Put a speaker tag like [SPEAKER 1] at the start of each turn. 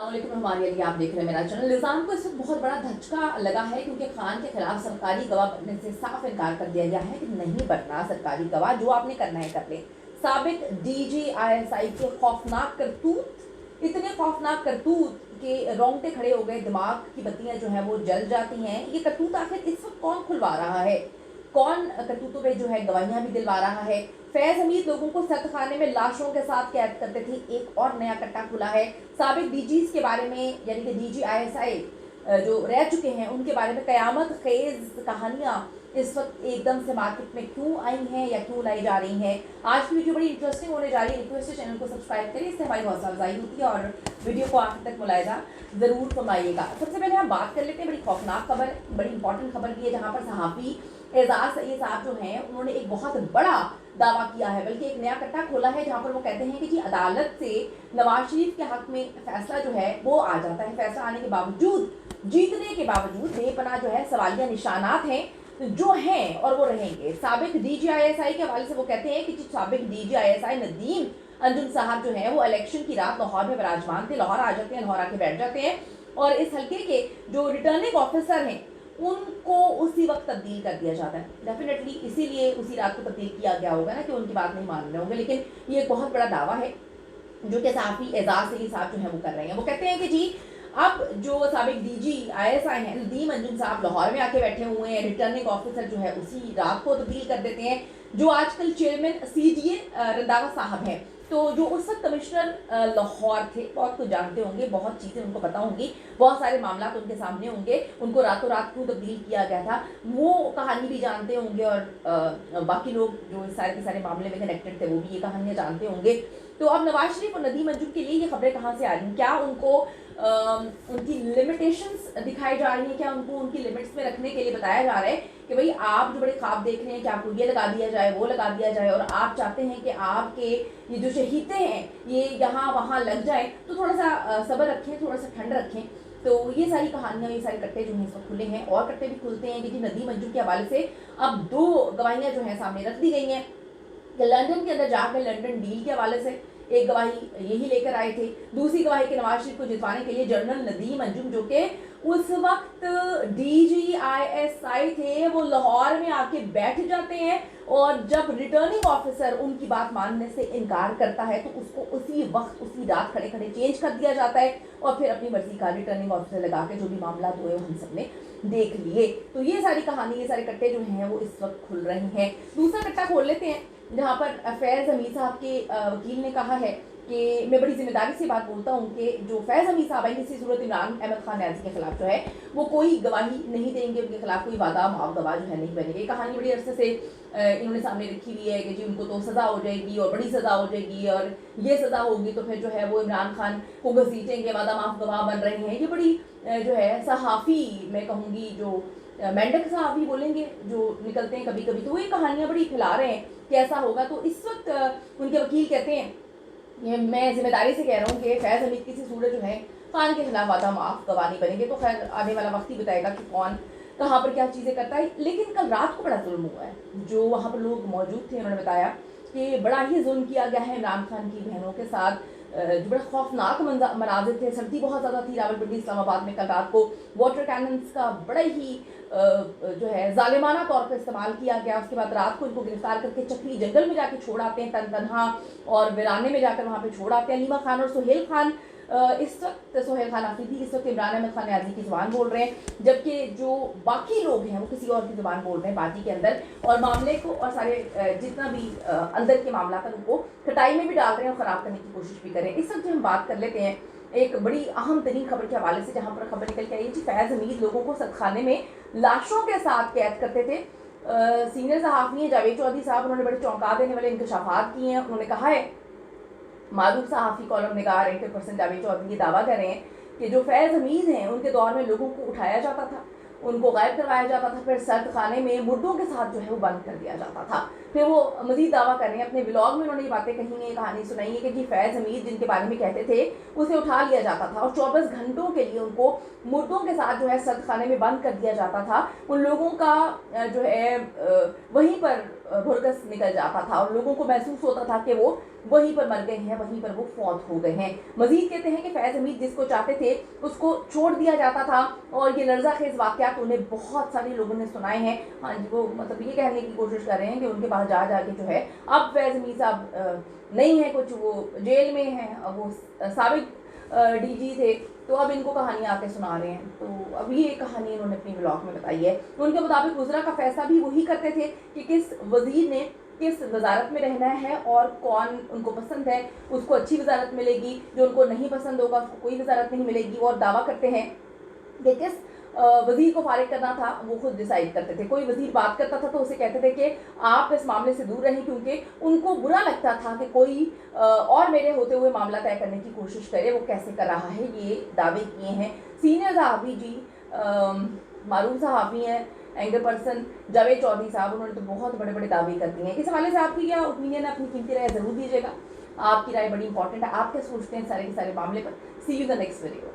[SPEAKER 1] हमारे लिए आप देख रहे हैं मेरा चैनल। निज़ाम को इस वक्त बहुत बड़ा धचका लगा है क्योंकि खान के खिलाफ सरकारी गवाह बनने से साफ इनकार कर दिया गया है कि नहीं बनना सरकारी गवाह, जो आपने करना है कर ले। साबिक DGISI के खौफनाक करतूत, इतने खौफनाक करतूत के रोंगटे खड़े हो गए, दिमाग की बत्तियां जो है वो जल जाती हैं। ये करतूत आखिर इस वक्त कौन खुलवा रहा है, कौन करतूतों पे जो है गवाहियां भी दिलवा रहा है। फैज हमीद लोगों को सख्त खाने में लाशों के साथ कैद करते थे, एक और नया कट्टा खुला है। साबिक डीजीज के बारे में यानी कि DGISI जो रह चुके हैं उनके बारे में कयामत खेज कहानियां इस वक्त एकदम से मार्केट में क्यों आई हैं या क्यों लाई जा रही हैं। आज की वीडियो बड़ी इंटरेस्टिंग होने जा रही है। रिक्वेस्ट है चैनल को सब्सक्राइब करें, इससे हमारी हौसला अफजाई होती है और वीडियो को आखिर तक मुलायजा ज़रूर फरमाइएगा। सबसे पहले हम बात कर लेते हैं बड़ी खौफनाक खबर, बड़ी इंपॉर्टेंट खबर भी है, जहाँ पर सहाफ़ी एजाज सईद साहब जो हैं उन्होंने एक बहुत बड़ा दावा किया है, बल्कि एक नया कट्टा खोला है, जहां पर वो कहते हैं कि जी अदालत से नवाज शरीफ के हक में फैसला जो है वो आ जाता है। फैसला आने के बावजूद, जीतने के बावजूद बेपनाह जो है सवालिया निशानात हैं जो हैं और वो रहेंगे। साबिक DGISI के हवाले से वो कहते हैं कि साबिक DGISI नदीम अंजुम साहब जो है वो इलेक्शन की रात लाहौर में विराजमान थे। लाहौर आ जाते हैं, लाहौर आके बैठ जाते हैं और इस हल्के के जो रिटर्निंग ऑफिसर हैं उनको उसी वक्त तब्दील कर दिया जाता है। डेफिनेटली इसीलिए उसी रात को तब्दील किया गया होगा ना कि उनकी बात नहीं मान रहे होंगे, लेकिन ये एक बहुत बड़ा दावा है जो कि सहाफ़ी एजाज सईद साहब जो है वो कर रहे हैं। वो कहते हैं कि जी अब जो साबिक DGISI हैं नदीम अंजुम साहब लाहौर में आके बैठे हुए हैं, रिटर्निंग ऑफिसर जो है उसी रात को तब्दील कर देते हैं। जो आजकल चेयरमैन CDA रंधावा साहब हैं, तो जो उस वक्त कमिश्नर लाहौर थे, बहुत कुछ जानते होंगे, बहुत चीज़ें उनको पता होंगी, बहुत सारे मामला उनके सामने होंगे, उनको रातों रात क्यों तब्दील किया गया था वो कहानी भी जानते होंगे और बाकी लोग जो इस सारे के सारे मामले में कनेक्टेड थे वो भी ये कहानियाँ जानते होंगे। तो अब नवाज शरीफ और नदीम अंजुम के लिए ये खबरें कहाँ से आ रही हैं? क्या उनको उनकी लिमिटेशंस दिखाई जा रही हैं? क्या उनको उनकी लिमिट्स में रखने के लिए बताया जा रहा है कि भाई आप जो बड़े ख्वाब देख रहे हैं कि आपको ये लगा दिया जाए, वो लगा दिया जाए, और आप चाहते हैं कि आपके ये जो शहीदें हैं ये यहाँ वहाँ लग जाए, तो थोड़ा सा सब्र रखें, थोड़ा सा ठंड रखें। तो ये सारी कहानियाँ, ये सारे कट्टे जो हैं इस वक्त खुले हैं, और कट्टे भी खुलते हैं कि जी नदीम अंजुम के हवाले से अब 2 गवाहियाँ जो हैं सामने रख दी गई हैं। लंदन के अंदर जाकर लंदन डील के हवाले से एक गवाही यही लेकर आए थे, दूसरी गवाही के नवाज शरीफ को जितवाने के लिए जनरल नदीम अंजुम जो कि उस वक्त DGISI थे वो लाहौर में आके बैठ जाते हैं, और जब रिटर्निंग ऑफिसर उनकी बात मानने से इनकार करता है तो उसको उसी वक्त उसी रात खड़े खड़े चेंज कर दिया जाता है और फिर अपनी मर्जी का रिटर्निंग ऑफिसर लगा के जो भी मामला हुए हम सब ने देख लिए। तो ये सारी कहानी, ये सारे कट्टे जो हैं वो इस वक्त खुल रहे हैं। दूसरा कट्टा खोल लेते हैं जहाँ पर फैज़ हमीद साहब के वकील ने कहा है कि मैं बड़ी जिम्मेदारी से बात बोलता हूँ कि जो फैज़ हमीद साहब है किसी सूरत इमरान अहमद खान न्याज़ी के खिलाफ जो है वो कोई गवाही नहीं देंगे, उनके खिलाफ कोई वादा माफ गवाह जो है नहीं बनेगी। कहानी बड़ी अरसे से इन्होंने सामने रखी हुई है कि जी उनको तो सज़ा हो जाएगी और बड़ी सज़ा हो जाएगी, और ये सज़ा होगी तो फिर जो है वो इमरान खान को घसीटेंगे, वादा माफ गवाह बन रहे हैं। ये बड़ी जो है सहाफ़ी, मैं कहूँगी जो मेंढक सहाफ़ी बोलेंगे जो निकलते हैं कभी कभी, तो वो ये कहानियाँ बड़ी फैला रहे हैं कि ऐसा होगा। तो इस वक्त उनके वकील कहते हैं, ये मैं जिम्मेदारी से कह रहा हूँ कि फैज़ हमीद किसी सूरत जो है खान के खिलाफ वादा माफ गवाह नहीं बनेंगे। तो खैर आने वाला वक्त ही बताएगा कि कौन कहाँ पर क्या चीज़ें करता है। लेकिन कल रात को बड़ा जुल्म हुआ है, जो वहाँ पर लोग मौजूद थे उन्होंने बताया कि बड़ा ही जुल्म किया गया है इमरान खान की बहनों के साथ। जो बड़ा खौफनाक मनाजिर थे, सर्दी बहुत ज़्यादा थी रावलपिंडी इस्लामाबाद में। कल रात को वाटर कैनन्स का बड़ा ही जो है जालिमाना तौर पर इस्तेमाल किया गया। उसके बाद रात को इनको गिरफ्तार करके चक्री जंगल में जाके छोड़ आते हैं, तनहा और वीराने में जाकर वहाँ पे छोड़ आते हैं। नीमा खान और सोहेल खान इस वक्त, सोहेल खान आफरीदी इस वक्त इमरान अहमद खान न्याज़ी की ज़ुबान बोल रहे हैं, जबकि जो बाकी लोग हैं वो किसी और की ज़ुबान बोल रहे हैं पार्टी के अंदर, और मामले को और सारे जितना भी अंदर के मामला था उनको खटाई में भी डाल रहे हैं और ख़राब करने की कोशिश भी कर रहे हैं। इस वक्त जो हम बात कर लेते हैं एक बड़ी अहम तरीन खबर के हवाले से, जहाँ पर खबर निकल के आई है कि फैज़ हमीद लोगों को सदखाने में लाशों के साथ कैद करते थे। सीनियर सहाफ़ी हैं जावेद चौधरी साहब, उन्होंने बड़े चौंका देने वाले इंकशाफात किए हैं। उन्होंने कहा है, मारूफ सहाफ़ी कॉलम निगार 80% जावेद चौधरी ये दावा कर रहे हैं कि जो फैज़ हमीद हैं उनके दौर में लोगों को उठाया जाता था, उनको गायब करवाया जाता था, फिर सर्द खाने में मुर्दों के साथ जो है वो बंद कर दिया जाता था। फिर वो मज़ीद दावा कर रहे हैं, अपने ब्लॉग में उन्होंने ये बातें कही हैं, कहानी सुनाई है कि जी फैज़ हमीद जिनके बारे में कहते थे उसे उठा लिया जाता था और 24 घंटों के लिए उनको मुर्दों के साथ जो है सर्द खाने में बंद कर दिया जाता था। उन लोगों का जो है वहीं पर भुरकस निकल जाता था और लोगों को महसूस होता था कि वो वहीं पर मर गए हैं, वहीं पर वो फौत हो गए हैं। मजीद कहते हैं कि फैज़ हमीद जिसको चाहते थे उसको छोड़ दिया जाता था और ये लर्ज़ाखेज़ वाक़यात उन्हें बहुत सारे लोगों ने सुनाए हैं। हाँ जी, वो मतलब ये कहने की कोशिश कर रहे हैं कि उनके पास जा के जो है अब फैज़ हमीद साहब नहीं है कुछ, वो जेल में हैं, अब वो साबिक डीजी थे, तो अब इनको कहानी आके सुना रहे हैं। तो अब ये कहानी इन्होंने अपनी ब्लॉग में बताई है। उनके मुताबिक वज़रा का फैसला भी वही करते थे कि किस वज़ीर ने किस वजारत में रहना है और कौन उनको पसंद है उसको अच्छी वजारत मिलेगी, जो उनको नहीं पसंद होगा उसको कोई वजारत नहीं मिलेगी। और दावा करते हैं कि किस वज़ीर को फारिग करना था वो खुद डिसाइड करते थे। कोई वज़ीर बात करता था तो उसे कहते थे कि आप इस मामले से दूर रहें, क्योंकि उनको बुरा लगता था कि कोई और मेरे होते हुए मामला तय करने की कोशिश करे। वो कैसे कर रहा है, ये दावे किए हैं सीनियर सहाफ़ी जी, मारूफ सहाफ़ी हैं, एंकर पर्सन जावेद चौधरी साहब। उन्होंने तो बहुत बड़े बड़े दावे कर दिए हैं। इस हवाले से आपकी क्या ओपिनियन है, अपनी कीमती राय ज़रूर दीजिएगा। आपकी राय बड़ी इंपॉर्टेंट है। आप क्या सोचते हैं सारे के सारे मामले पर। सी यू द नेक्स्ट वीडियो।